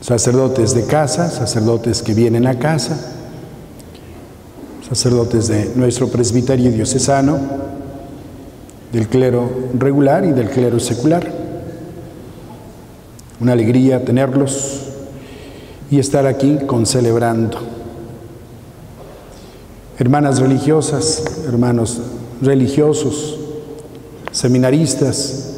sacerdotes de casa, sacerdotes que vienen a casa, sacerdotes de nuestro presbiterio diocesano, del clero regular y del clero secular. Una alegría tenerlos y estar aquí concelebrando. Hermanas religiosas, hermanos religiosos, seminaristas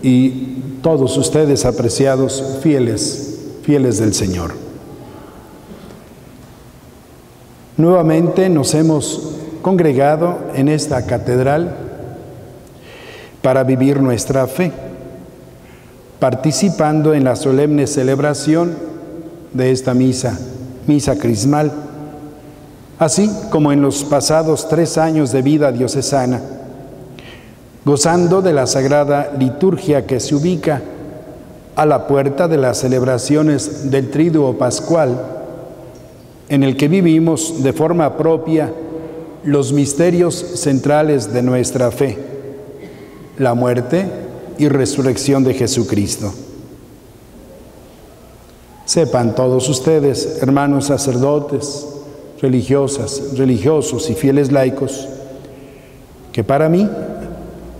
y todos ustedes apreciados fieles del Señor. Nuevamente nos hemos congregado en esta catedral para vivir nuestra fe, participando en la solemne celebración de esta misa crismal, así como en los pasados 3 años de vida diocesana, gozando de la sagrada liturgia que se ubica a la puerta de las celebraciones del Triduo Pascual, en el que vivimos de forma propia los misterios centrales de nuestra fe, la muerte y resurrección de Jesucristo. Sepan todos ustedes, hermanos sacerdotes, religiosas, religiosos y fieles laicos, que para mí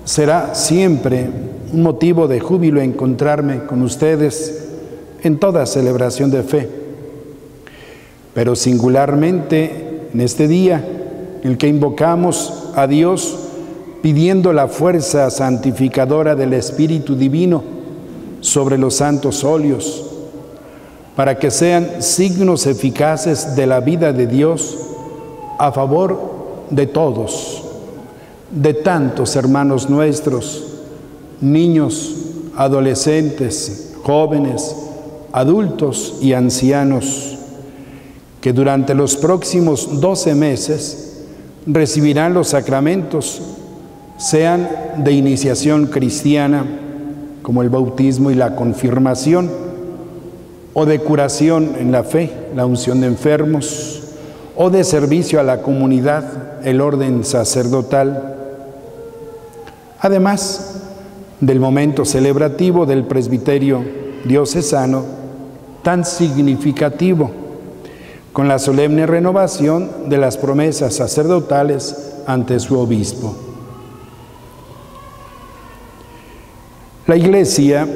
será siempre un motivo de júbilo encontrarme con ustedes en toda celebración de fe, pero singularmente en este día en el que invocamos a Dios pidiendo la fuerza santificadora del Espíritu Divino sobre los santos óleos, para que sean signos eficaces de la vida de Dios a favor de todos, de tantos hermanos nuestros, niños, adolescentes, jóvenes, adultos y ancianos, que durante los próximos 12 meses recibirán los sacramentos, sean de iniciación cristiana, como el bautismo y la confirmación, o de curación en la fe, la unción de enfermos, o de servicio a la comunidad, el orden sacerdotal. Además del momento celebrativo del presbiterio diocesano, tan significativo, con la solemne renovación de las promesas sacerdotales ante su obispo. La Iglesia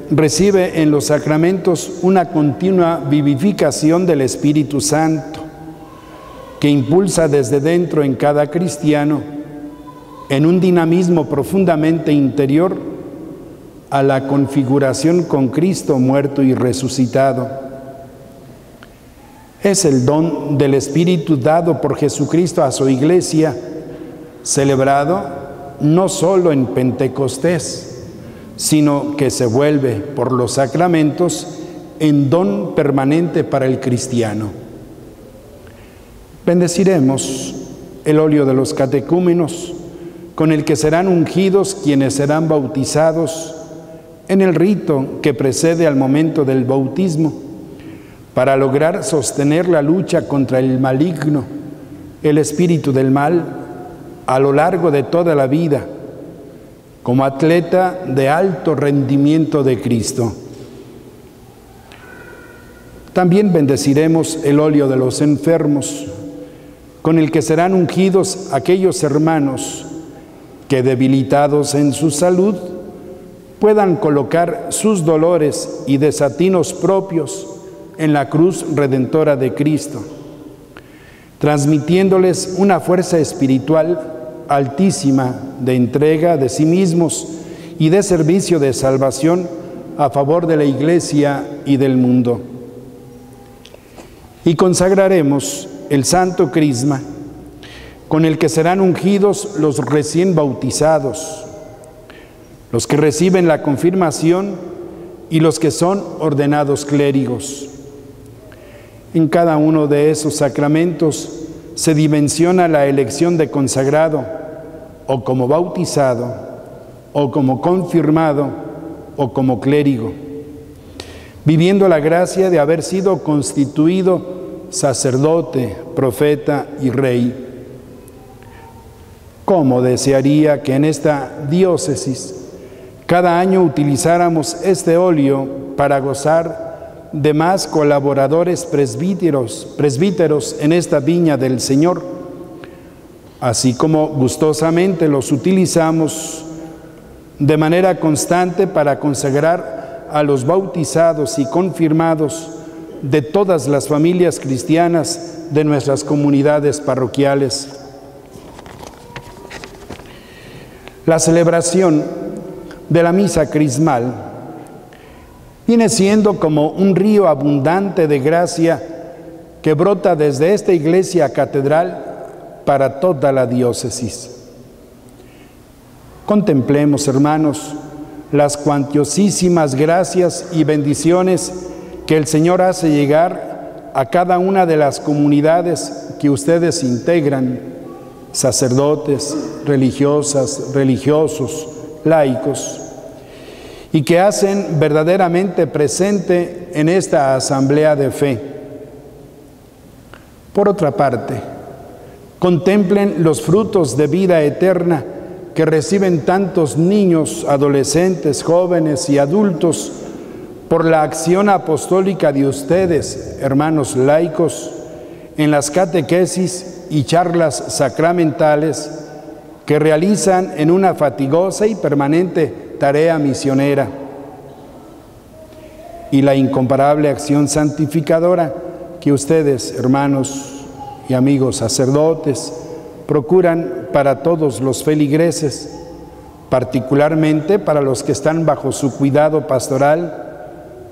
recibe en los sacramentos una continua vivificación del Espíritu Santo, que impulsa desde dentro en cada cristiano, en un dinamismo profundamente interior, a la configuración con Cristo muerto y resucitado. Es el don del Espíritu dado por Jesucristo a su Iglesia, celebrado no solo en Pentecostés, sino que se vuelve por los sacramentos en don permanente para el cristiano. Bendeciremos el óleo de los catecúmenos, con el que serán ungidos quienes serán bautizados en el rito que precede al momento del bautismo, para lograr sostener la lucha contra el maligno, el espíritu del mal, a lo largo de toda la vida, como atleta de alto rendimiento de Cristo. También bendeciremos el óleo de los enfermos, con el que serán ungidos aquellos hermanos que, debilitados en su salud, puedan colocar sus dolores y desatinos propios en la cruz redentora de Cristo, transmitiéndoles una fuerza espiritual altísima de entrega de sí mismos y de servicio de salvación a favor de la Iglesia y del mundo. Y consagraremos el Santo Crisma, con el que serán ungidos los recién bautizados, los que reciben la confirmación y los que son ordenados clérigos. En cada uno de esos sacramentos se dimensiona la elección de consagrado, o como bautizado, o como confirmado, o como clérigo, viviendo la gracia de haber sido constituido sacerdote, profeta y rey. ¿Cómo desearía que en esta diócesis cada año utilizáramos este óleo para gozar demás colaboradores presbíteros en esta viña del Señor, así como gustosamente los utilizamos de manera constante para consagrar a los bautizados y confirmados de todas las familias cristianas de nuestras comunidades parroquiales. La celebración de la misa crismal viene siendo como un río abundante de gracia que brota desde esta iglesia catedral para toda la diócesis. Contemplemos, hermanos, las cuantiosísimas gracias y bendiciones que el Señor hace llegar a cada una de las comunidades que ustedes integran, sacerdotes, religiosas, religiosos, laicos, y que hacen verdaderamente presente en esta asamblea de fe. Por otra parte, contemplen los frutos de vida eterna que reciben tantos niños, adolescentes, jóvenes y adultos por la acción apostólica de ustedes, hermanos laicos, en las catequesis y charlas sacramentales que realizan en una fatigosa y permanente tarea misionera, y la incomparable acción santificadora que ustedes, hermanos y amigos sacerdotes, procuran para todos los feligreses, particularmente para los que están bajo su cuidado pastoral,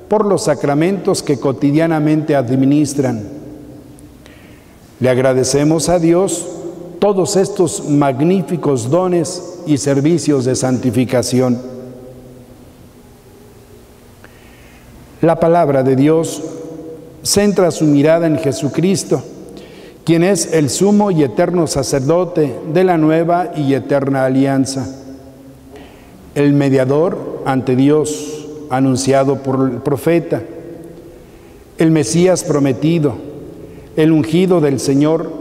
por los sacramentos que cotidianamente administran. Le agradecemos a Dios todos estos magníficos dones y servicios de santificación. La palabra de Dios centra su mirada en Jesucristo, quien es el sumo y eterno sacerdote de la nueva y eterna alianza, el mediador ante Dios anunciado por el profeta, el Mesías prometido, el ungido del Señor,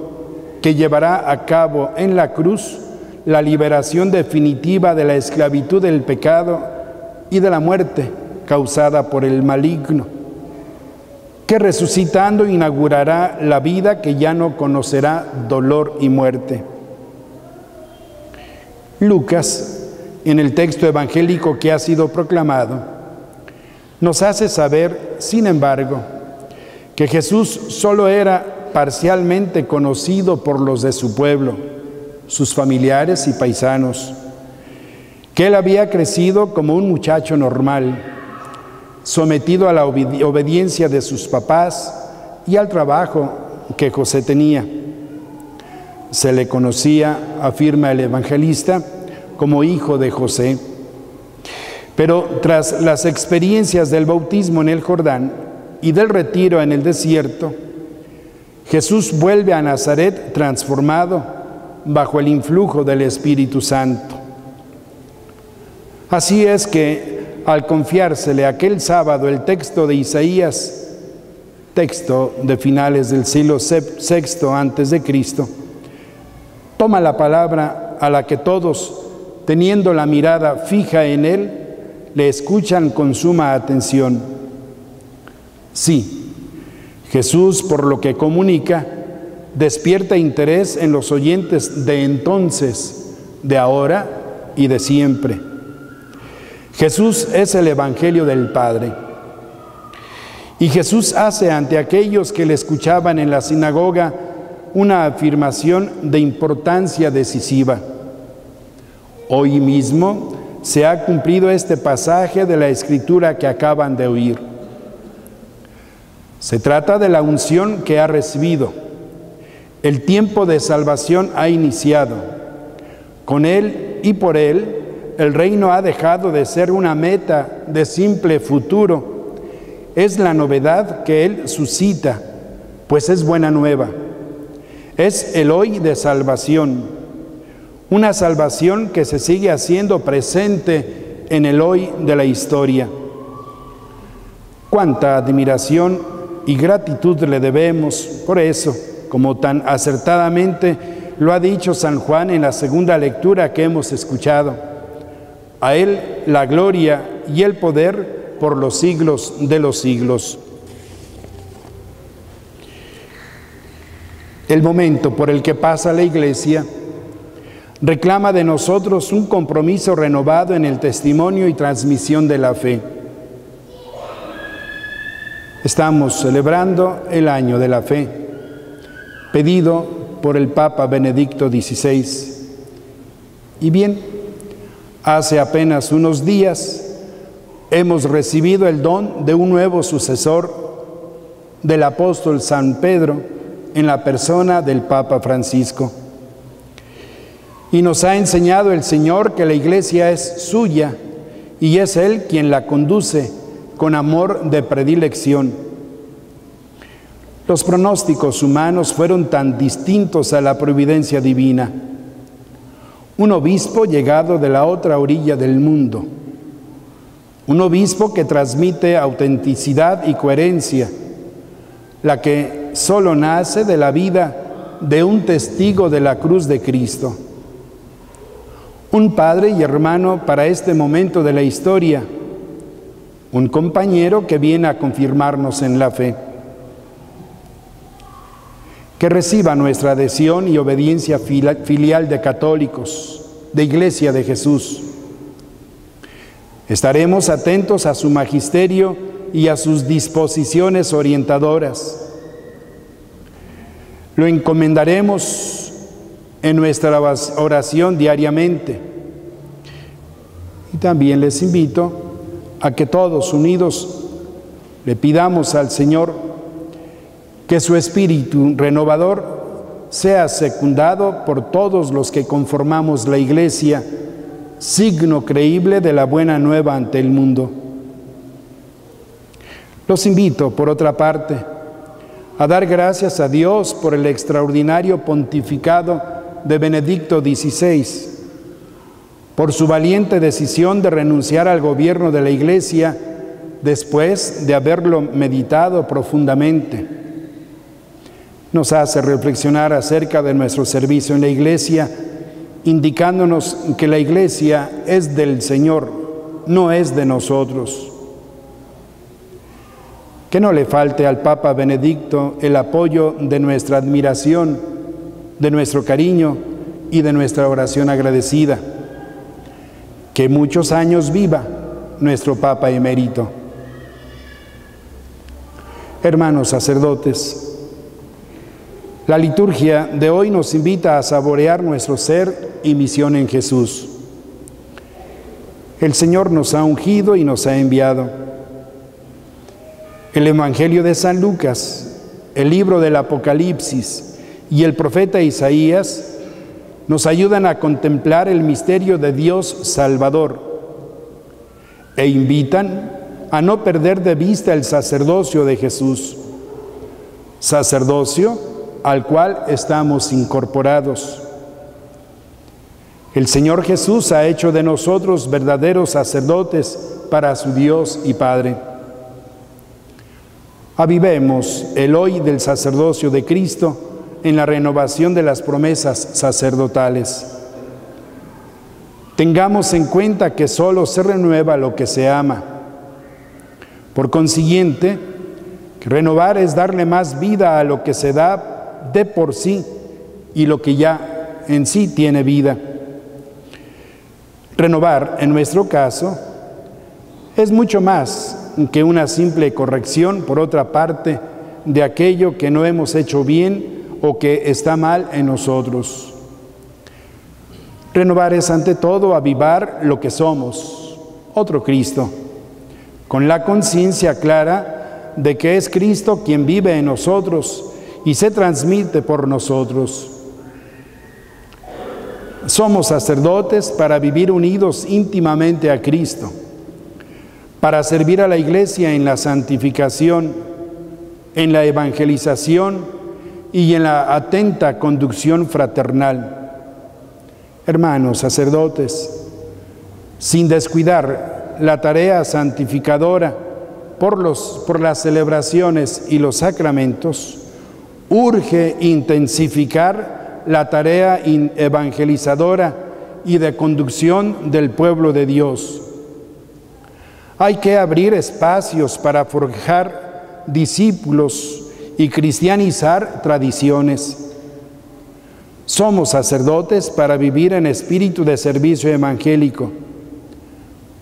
que llevará a cabo en la cruz la liberación definitiva de la esclavitud del pecado y de la muerte causada por el maligno, que resucitando inaugurará la vida que ya no conocerá dolor y muerte. Lucas, en el texto evangélico que ha sido proclamado, nos hace saber, sin embargo, que Jesús solo era parcialmente conocido por los de su pueblo, sus familiares y paisanos, que él había crecido como un muchacho normal, sometido a la obediencia de sus papás y al trabajo que José tenía. Se le conocía, afirma el evangelista, como hijo de José. Pero tras las experiencias del bautismo en el Jordán y del retiro en el desierto, Jesús vuelve a Nazaret transformado bajo el influjo del Espíritu Santo. Así es que, al confiársele aquel sábado el texto de Isaías, texto de finales del siglo VI antes de Cristo, toma la palabra a la que todos, teniendo la mirada fija en él, le escuchan con suma atención. Sí, Jesús, por lo que comunica, despierta interés en los oyentes de entonces, de ahora y de siempre. Jesús es el Evangelio del Padre. Y Jesús hace ante aquellos que le escuchaban en la sinagoga una afirmación de importancia decisiva. Hoy mismo se ha cumplido este pasaje de la Escritura que acaban de oír. Se trata de la unción que ha recibido. El tiempo de salvación ha iniciado. Con él y por él, el reino ha dejado de ser una meta de simple futuro. Es la novedad que él suscita, pues es buena nueva. Es el hoy de salvación. Una salvación que se sigue haciendo presente en el hoy de la historia. Cuánta admiración y gratitud le debemos por eso, como tan acertadamente lo ha dicho San Juan en la segunda lectura que hemos escuchado. A él la gloria y el poder por los siglos de los siglos. El momento por el que pasa la Iglesia reclama de nosotros un compromiso renovado en el testimonio y transmisión de la fe. Estamos celebrando el año de la fe, pedido por el Papa Benedicto XVI. Y bien, hace apenas unos días hemos recibido el don de un nuevo sucesor del apóstol San Pedro en la persona del Papa Francisco. Y nos ha enseñado el Señor que la Iglesia es suya y es Él quien la conduce con amor de predilección. Los pronósticos humanos fueron tan distintos a la providencia divina. Un obispo llegado de la otra orilla del mundo. Un obispo que transmite autenticidad y coherencia, la que solo nace de la vida de un testigo de la cruz de Cristo. Un padre y hermano para este momento de la historia, un compañero que viene a confirmarnos en la fe. Que reciba nuestra adhesión y obediencia filial de católicos, de Iglesia de Jesús. Estaremos atentos a su magisterio y a sus disposiciones orientadoras. Lo encomendaremos en nuestra oración diariamente. Y también les invito a que todos unidos le pidamos al Señor que su espíritu renovador sea secundado por todos los que conformamos la Iglesia, signo creíble de la buena nueva ante el mundo. Los invito, por otra parte, a dar gracias a Dios por el extraordinario pontificado de Benedicto XVI, por su valiente decisión de renunciar al gobierno de la Iglesia después de haberlo meditado profundamente. Nos hace reflexionar acerca de nuestro servicio en la Iglesia, indicándonos que la Iglesia es del Señor, no es de nosotros. Que no le falte al Papa Benedicto el apoyo de nuestra admiración, de nuestro cariño y de nuestra oración agradecida. Que muchos años viva nuestro Papa emérito. Hermanos sacerdotes, la liturgia de hoy nos invita a saborear nuestro ser y misión en Jesús. El Señor nos ha ungido y nos ha enviado. El Evangelio de San Lucas, el libro del Apocalipsis y el profeta Isaías nos ayudan a contemplar el misterio de Dios Salvador e invitan a no perder de vista el sacerdocio de Jesús, sacerdocio al cual estamos incorporados. El Señor Jesús ha hecho de nosotros verdaderos sacerdotes para su Dios y Padre. Avivemos el hoy del sacerdocio de Cristo en la renovación de las promesas sacerdotales. Tengamos en cuenta que solo se renueva lo que se ama. Por consiguiente, renovar es darle más vida a lo que se da de por sí y lo que ya en sí tiene vida. Renovar, en nuestro caso, es mucho más que una simple corrección, por otra parte, de aquello que no hemos hecho bien o que está mal en nosotros. Renovar es ante todo avivar lo que somos, otro Cristo, con la conciencia clara de que es Cristo quien vive en nosotros y se transmite por nosotros. Somos sacerdotes para vivir unidos íntimamente a Cristo, para servir a la Iglesia en la santificación, en la evangelización y en la atenta conducción fraternal. Hermanos sacerdotes, sin descuidar la tarea santificadora por las celebraciones y los sacramentos, urge intensificar la tarea evangelizadora y de conducción del pueblo de Dios. Hay que abrir espacios para forjar discípulos y cristianizar tradiciones. Somos sacerdotes para vivir en espíritu de servicio evangélico.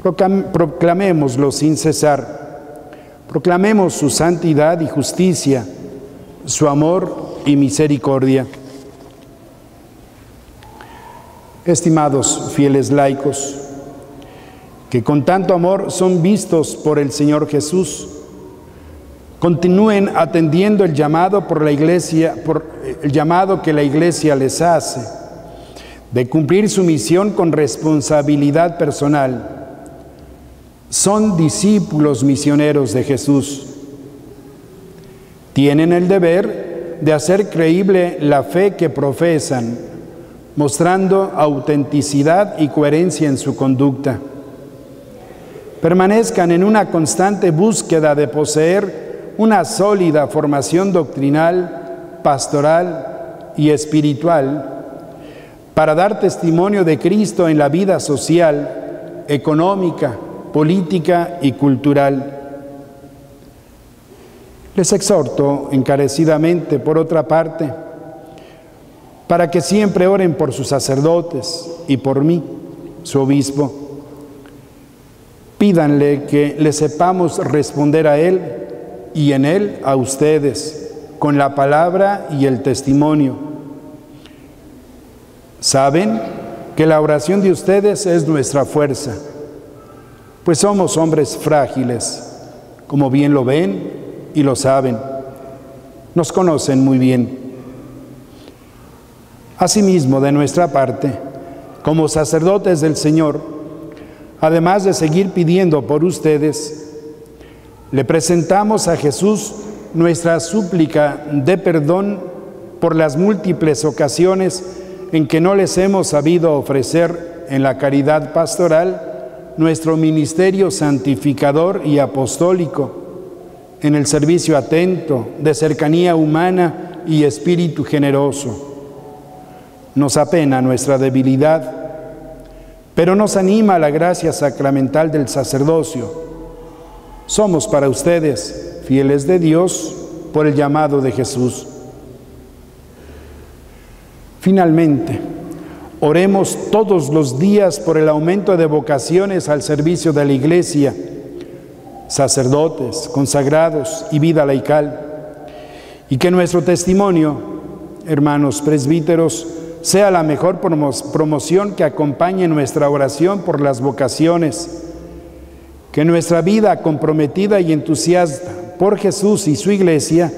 Proclamémoslo sin cesar. Proclamemos su santidad y justicia, su amor y misericordia. Estimados fieles laicos, que con tanto amor son vistos por el Señor Jesús, continúen atendiendo el llamado por el llamado que la Iglesia les hace, de cumplir su misión con responsabilidad personal. Son discípulos misioneros de Jesús. Tienen el deber de hacer creíble la fe que profesan, mostrando autenticidad y coherencia en su conducta. Permanezcan en una constante búsqueda de poseer una sólida formación doctrinal, pastoral y espiritual para dar testimonio de Cristo en la vida social, económica, política y cultural. Les exhorto encarecidamente, por otra parte, para que siempre oren por sus sacerdotes y por mí, su obispo. Pídanle que le sepamos responder a él y en él a ustedes, con la palabra y el testimonio. Saben que la oración de ustedes es nuestra fuerza, pues somos hombres frágiles, como bien lo ven y lo saben. Nos conocen muy bien. Asimismo, de nuestra parte, como sacerdotes del Señor, además de seguir pidiendo por ustedes, le presentamos a Jesús nuestra súplica de perdón por las múltiples ocasiones en que no les hemos sabido ofrecer en la caridad pastoral nuestro ministerio santificador y apostólico, en el servicio atento, de cercanía humana y espíritu generoso. Nos apena nuestra debilidad, pero nos anima la gracia sacramental del sacerdocio. Somos para ustedes fieles de Dios por el llamado de Jesús. Finalmente, oremos todos los días por el aumento de vocaciones al servicio de la Iglesia, sacerdotes, consagrados y vida laical, y que nuestro testimonio, hermanos presbíteros, sea la mejor promoción que acompañe nuestra oración por las vocaciones, que nuestra vida comprometida y entusiasta por Jesús y su Iglesia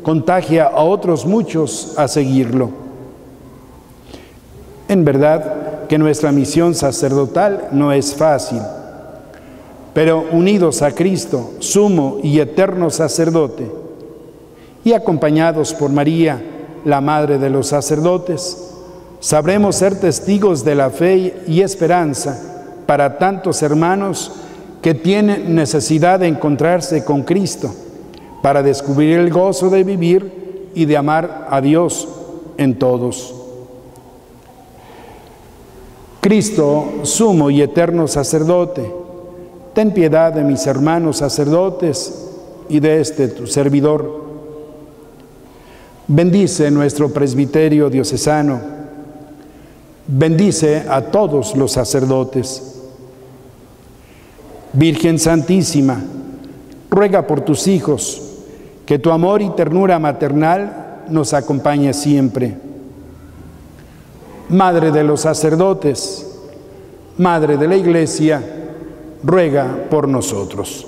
contagie a otros muchos a seguirlo. En verdad que nuestra misión sacerdotal no es fácil, pero unidos a Cristo, sumo y eterno sacerdote, y acompañados por María, la Madre de los sacerdotes, sabremos ser testigos de la fe y esperanza para tantos hermanos que tienen necesidad de encontrarse con Cristo, para descubrir el gozo de vivir y de amar a Dios en todos. Cristo, sumo y eterno sacerdote, ten piedad de mis hermanos sacerdotes y de este tu servidor. Bendice nuestro presbiterio diocesano. Bendice a todos los sacerdotes. Virgen Santísima, ruega por tus hijos, que tu amor y ternura maternal nos acompañe siempre. Madre de los sacerdotes, Madre de la Iglesia, ruega por nosotros.